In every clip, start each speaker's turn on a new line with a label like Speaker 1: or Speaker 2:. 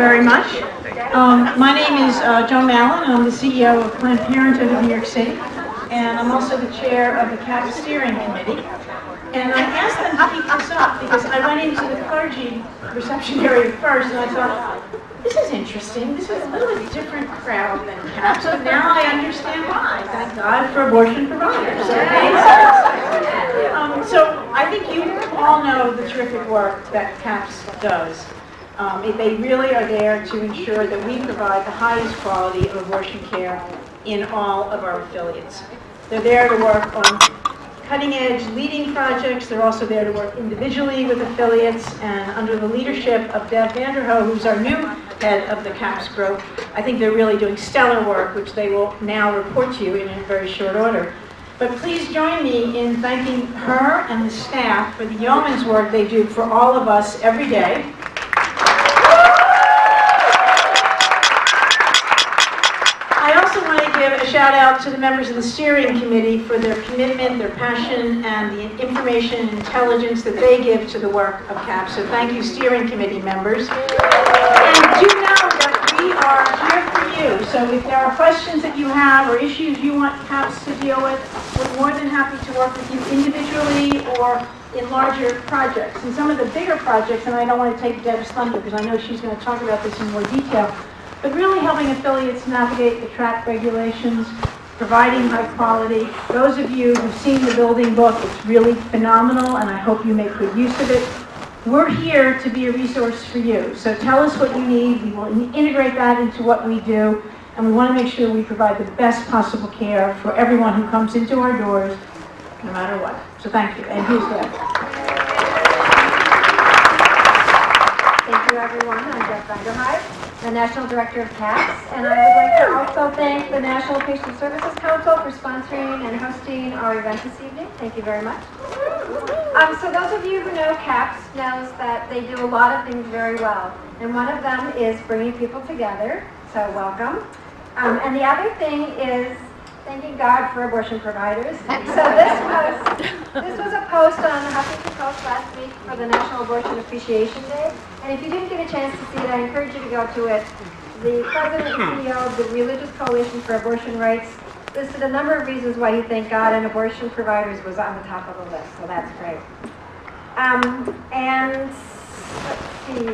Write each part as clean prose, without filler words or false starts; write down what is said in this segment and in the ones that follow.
Speaker 1: very much. My name is Joan Mallon. I'm the CEO of Planned Parenthood of New York City, and I'm also the chair of the CAP Steering Committee. And I asked them to keep this up because I went into the clergy reception area first, and I thought, this is interesting. This is a little bit different crowd than CAP, so now I understand why. Thank God for abortion providers. So it makes sense. So I think you all know the terrific work that CAPS does. They really are there to ensure that we provide the highest quality of abortion care in all of our affiliates. They're there to work on cutting-edge leading projects. They're also there to work individually with affiliates, and under the leadership of Deb Vanderhoe, who's our new head of the CAPS group, I think they're really doing stellar work, which they will now report to you in a very short order. But please join me in thanking her and the staff for the yeoman's work they do for all of us every day. I also want to give a shout out to the members of the steering committee for their commitment, their passion, and the information and intelligence that they give to the work of CAPS. So thank you, steering committee members. And do know that we are here for you. So if there are questions that you have or issues you want CAPS to deal with, we're more than happy to work with you individually or in larger projects. And some of the bigger projects, and I don't want to take Deb's thunder because I know she's going to talk about this in more detail, but really helping affiliates navigate the TRAP regulations, providing high quality. Those of you who've seen the building book, it's really phenomenal, and I hope you make good use of it. We're here to be a resource for you. So tell us what you need. We will integrate that into what we do, and we want to make sure we provide the best possible care for everyone who comes into our doors, no matter what. So thank you, and here's Deb.
Speaker 2: Thank you, everyone. I'm Deb Vanderhyde, the National Director of CAPS, and I would like to also thank the National Patient Services Council for sponsoring and hosting our event this evening. Thank you very much. So those of you who know CAPS knows that they do a lot of things very well, and one of them is bringing people together, so welcome. And the other thing is thanking God for abortion providers. So this was a post on the Huffington Post last week for the National Abortion Appreciation Day. And if you didn't get a chance to see it, I encourage you to go to it. The president and CEO of the Religious Coalition for Abortion Rights listed a number of reasons why he thanked God, and abortion providers was on the top of the list. So that's great. And let's see.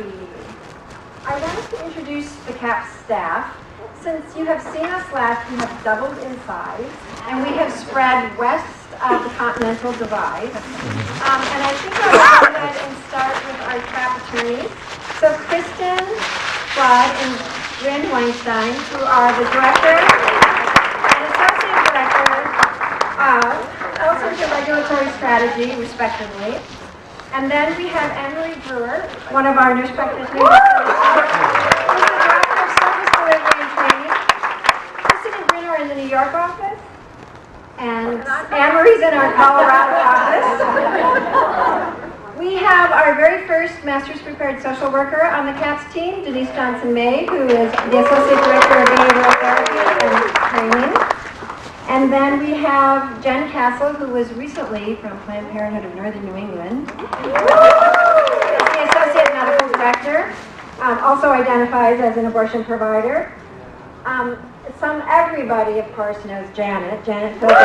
Speaker 2: I wanted to introduce the CAPS staff. Since you have seen us last, we have doubled in size, and we have spread west of the Continental Divide. And I think I'll go ahead and start with our CAP attorneys. So Kristen Flood and Bryn Weinstein, who are the director and associate director of Health and Regulatory Strategy, respectively. And then we have Anne-Marie Brewer, one of our nurse practitioners. In the New York office, and Anne-Marie's in our Colorado office. We have our very first Master's Prepared Social Worker on the CAPS team, Denise Johnson-May, who is the Associate Director of Behavioral Therapy and Training. And then we have Jen Castle, who was recently from Planned Parenthood of Northern New England. Is the Associate Medical Director, also identifies as an abortion provider. Everybody, of course, knows Janet. Janet Phillips.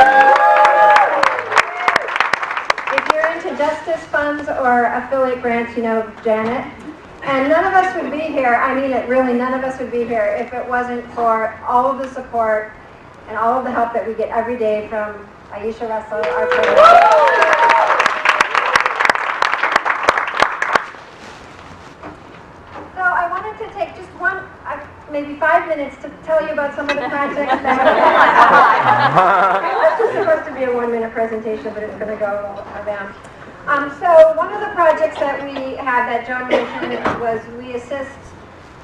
Speaker 2: If you're into justice funds or affiliate grants, you know Janet. And none of us would be here, I mean it really, none of us would be here if it wasn't for all of the support and all of the help that we get every day from Aisha Russell, our president. So I wanted to take just maybe 5 minutes to tell you about some of the projects that it was supposed to be a 1-minute presentation, but it's going to go down. So one of the projects that we had that Joan mentioned was we assist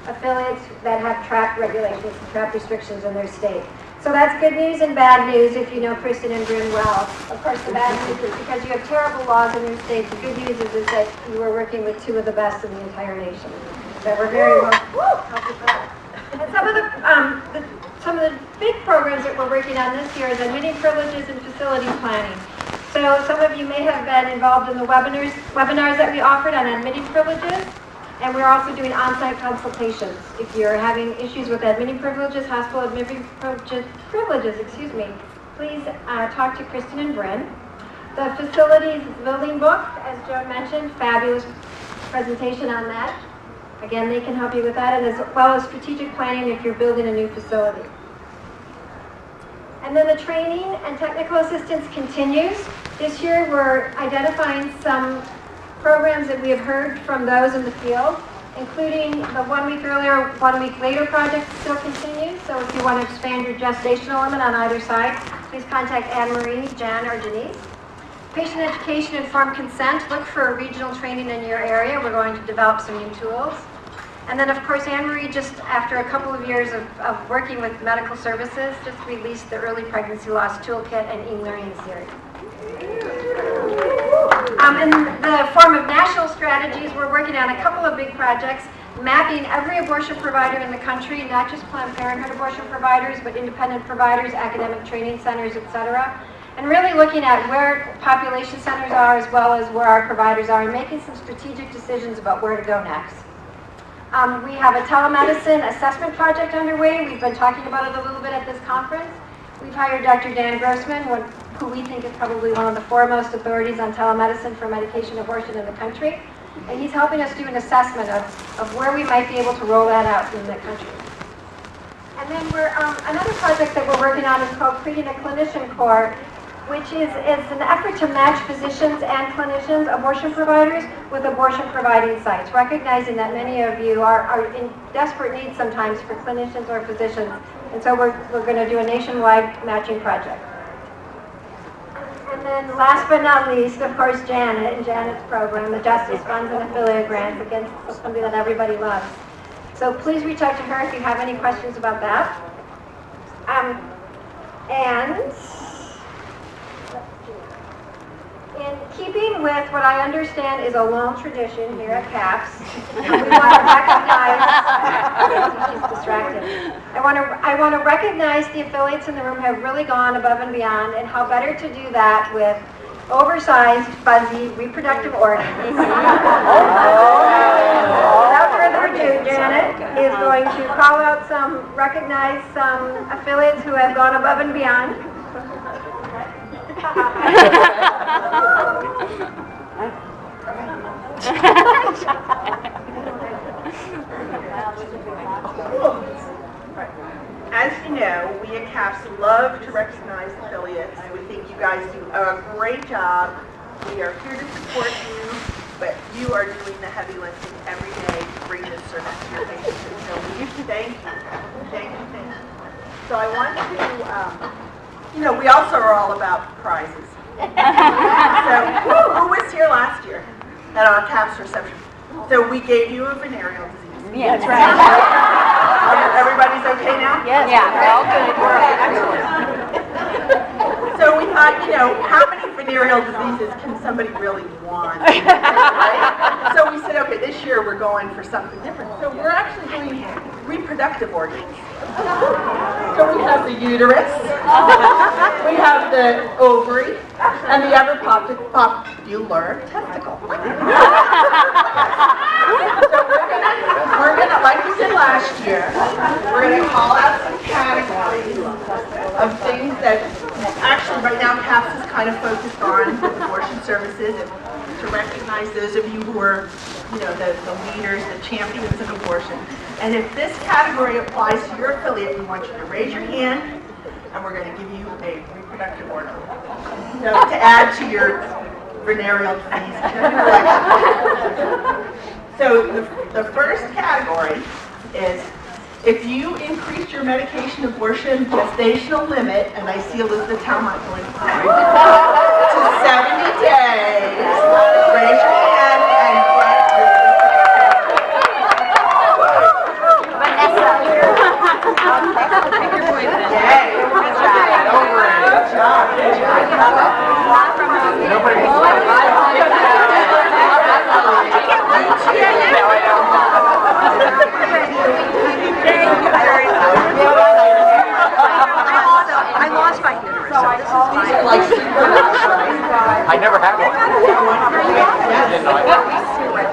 Speaker 2: affiliates that have TRAP regulations and TRAP restrictions in their state. So that's good news and bad news if you know Kristen and Bryn well. Of course, the bad news is because you have terrible laws in your state. The good news is that you are working with two of the best in the entire nation. So we're very well helpful for that. And some of the big programs that we're working on this year is admitting privileges and facility planning. So some of you may have been involved in the webinars that we offered on admitting privileges. And we're also doing on-site consultations. If you're having issues with admitting privileges, hospital admitting privileges, please talk to Kristen and Bryn. The facilities building book, as Joan mentioned, fabulous presentation on that. Again, they can help you with that, and as well as strategic planning if you're building a new facility. And then the training and technical assistance continues. This year we're identifying some programs that we have heard from those in the field, including the 1 week earlier, 1 week later project still continues. So if you want to expand your gestational limit on either side, please contact Anne-Marie, Jan, or Denise. Patient education, informed consent. Look for regional training in your area. We're going to develop some new tools. And then, of course, Anne-Marie, just after a couple of years of working with medical services, just released the Early Pregnancy Loss Toolkit and e-learning series. In the form of national strategies, we're working on a couple of big projects, mapping every abortion provider in the country, not just Planned Parenthood abortion providers, but independent providers, academic training centers, etc. And really looking at where population centers are as well as where our providers are and making some strategic decisions about where to go next. We have a telemedicine assessment project underway. We've been talking about it a little bit at this conference. We've hired Dr. Dan Grossman, who we think is probably one of the foremost authorities on telemedicine for medication abortion in the country. And he's helping us do an assessment of where we might be able to roll that out in the country. And then another project that we're working on is called Creating a Clinician Corps, which is an effort to match physicians and clinicians, abortion providers, with abortion providing sites, recognizing that many of you are in desperate need sometimes for clinicians or physicians. And so we're going to do a nationwide matching project. And then last but not least, of course, Janet and Janet's program, the Justice Funds and Affiliate Grants, again, something that everybody loves. So please reach out to her if you have any questions about that. And in keeping with what I understand is a long tradition here at CAPS, we want to recognize, she's distracted. I want to recognize the affiliates in the room who have really gone above and beyond, and how better to do that with oversized, fuzzy, reproductive organs. Without further ado, Janet is going to recognize some affiliates who have gone above and beyond.
Speaker 3: As you know, we at CAPS love to recognize affiliates. We think you guys do a great job. We are here to support you, but you are doing the heavy lifting every day to bring this service to your patients. And so we thank you. Thank you, thank you. So I want to, we also are all about prizes. So who was here last year at our CAPS reception? So we gave you a venereal disease.
Speaker 4: Yeah, that's right.
Speaker 3: Everybody's okay now?
Speaker 4: Yes. Yeah, we're all good.
Speaker 3: Excellent. So we thought, how many venereal diseases can somebody really want? Right? So we said, okay, this year we're going for something different. So we're actually doing reproductive organs. So we have the uterus, we have the ovary, and the ever popular testicle. So we're gonna, like we did last year, we're gonna call out some categories of things that actually right now CAPS is kind of focused on abortion services, and to recognize those of you who are, the leaders, the champions of abortion. And if this category applies to your affiliate, we want you to raise your hand, and we're going to give you a reproductive organ. So to add to your venereal disease collection. So the first category is if you increase your medication abortion gestational limit, and I see Elizabeth Talmont going forward, to 70 days, raise your hand and I lost my uterus. So these are like super
Speaker 5: never had one.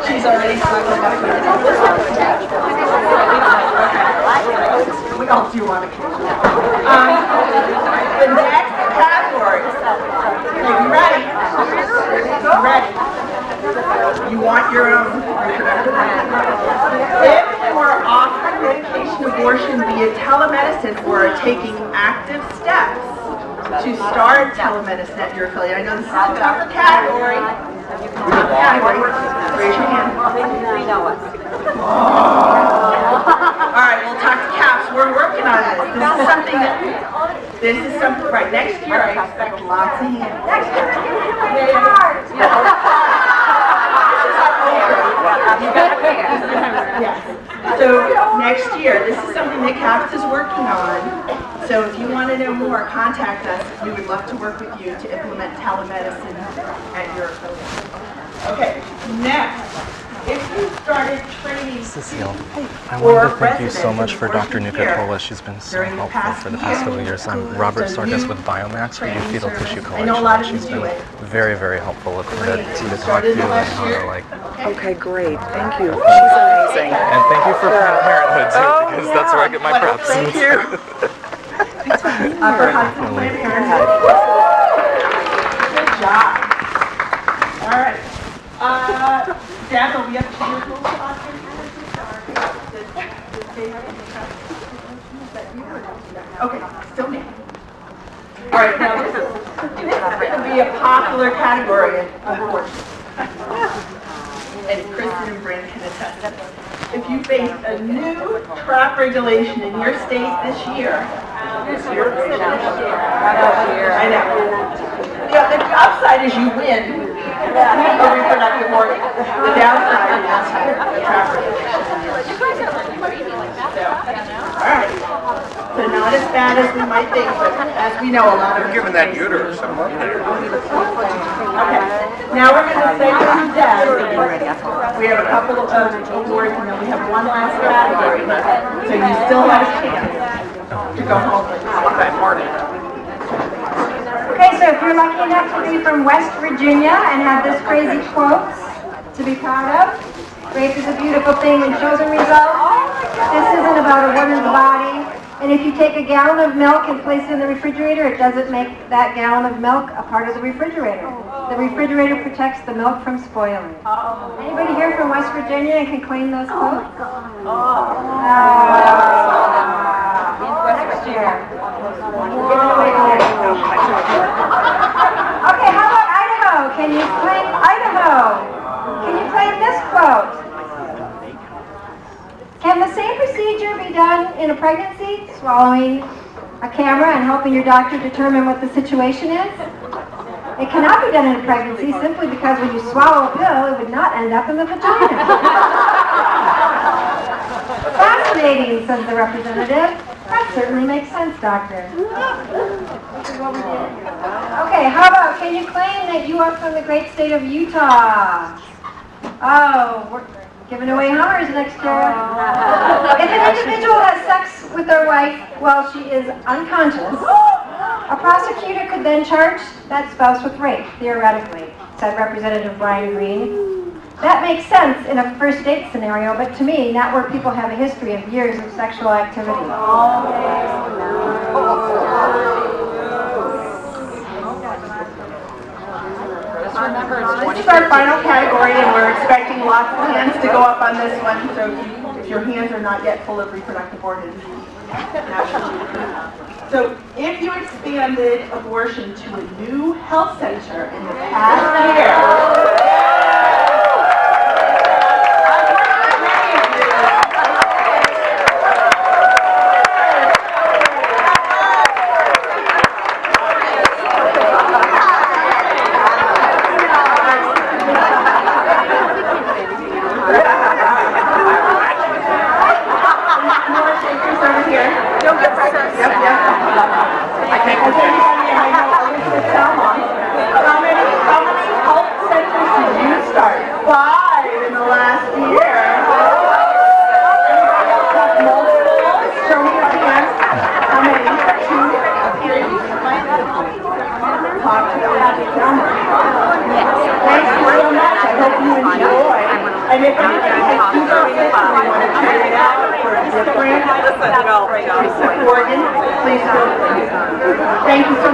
Speaker 3: She's already snuggling up here. We all do want to catch the next category. Okay, you ready? You ready? You want your own reproductive plan. If you are offering medication abortion via telemedicine or are taking active steps to start telemedicine at your affiliate, I know this is a tougher category. Raise your hand. All right, we'll talk to CAPS. We're working on this. This is something, right, next year I expect lots of hands. Next year, Yes. So next year, this is something that CAPS is working on. So if you want to know more, contact us. We would love to work with you to implement telemedicine at your affiliate. Okay, next, if you started training
Speaker 6: Cecile, I wanted to thank you so much for Dr. Nuka-Tola. She's been so
Speaker 3: during the
Speaker 6: helpful
Speaker 3: past
Speaker 6: for the past couple of years. I'm Robert Sarkis with Biomax. We do fetal tissue
Speaker 3: I know a lot of
Speaker 6: collection. She's
Speaker 3: you do
Speaker 6: been
Speaker 3: it.
Speaker 6: very, very helpful with her to talk to
Speaker 3: Started
Speaker 6: and
Speaker 3: last
Speaker 6: how
Speaker 3: year.
Speaker 6: to like.
Speaker 4: Okay, great. Thank you. She's amazing.
Speaker 6: And thank you for Planned Parenthood too,
Speaker 4: Oh,
Speaker 6: because that's where I get my props.
Speaker 3: Thank you. Upper Hudson Planned Parenthood. Good job. All right. Deb, are we up to your full slot here? Okay, still me. All right, now this is going to be a popular category in abortion. And Kristen and Brandon can attest to this. If you face a new trap regulation in your state this year, I know. Yeah, the upside is you win a reproductive organ. The downside is the trap regulation. All right. So not as bad as we might think, but as we know, a lot of
Speaker 5: Given that uterus, I'm up there.
Speaker 3: Okay, now we're going to say to Deb, we have a couple of awards, and then we have one last category. So you still have a chance to go home with that party.
Speaker 2: Okay, so if you're lucky enough to be from West Virginia and have this crazy quote to be proud of, rape is a beautiful thing and children result. This isn't about a woman's body. And if you take a gallon of milk and place it in the refrigerator, it doesn't make that gallon of milk a part of the refrigerator. The refrigerator protects the milk from spoiling. Anybody here from West Virginia and can claim those quotes? Next year. Okay, how about Idaho? Can you claim Idaho? Can you claim this quote? Can the same procedure be done in a pregnancy? Swallowing a camera and helping your doctor determine what the situation is? It cannot be done in a pregnancy simply because when you swallow a pill, it would not end up in the vagina. Fascinating, says the representative. That certainly makes sense, doctor. This is what we did. Okay, how about, can you claim that you are from the great state of Utah? Oh, we're giving away Hummers next year. If an individual has sex with their wife while she is unconscious, a prosecutor could then charge that spouse with rape, theoretically, said Representative Brian Green. That makes sense in a first date scenario, but to me, not where people have a history of years of sexual activity.
Speaker 3: This is our final category, and we're expecting lots of hands to go up on this one, so if your hands are not yet full of reproductive organs. So if you expanded abortion to a new health center in the past year, how many health if anybody has two buses and they want to trade it out for a different Oregon, please feel free. Thank you so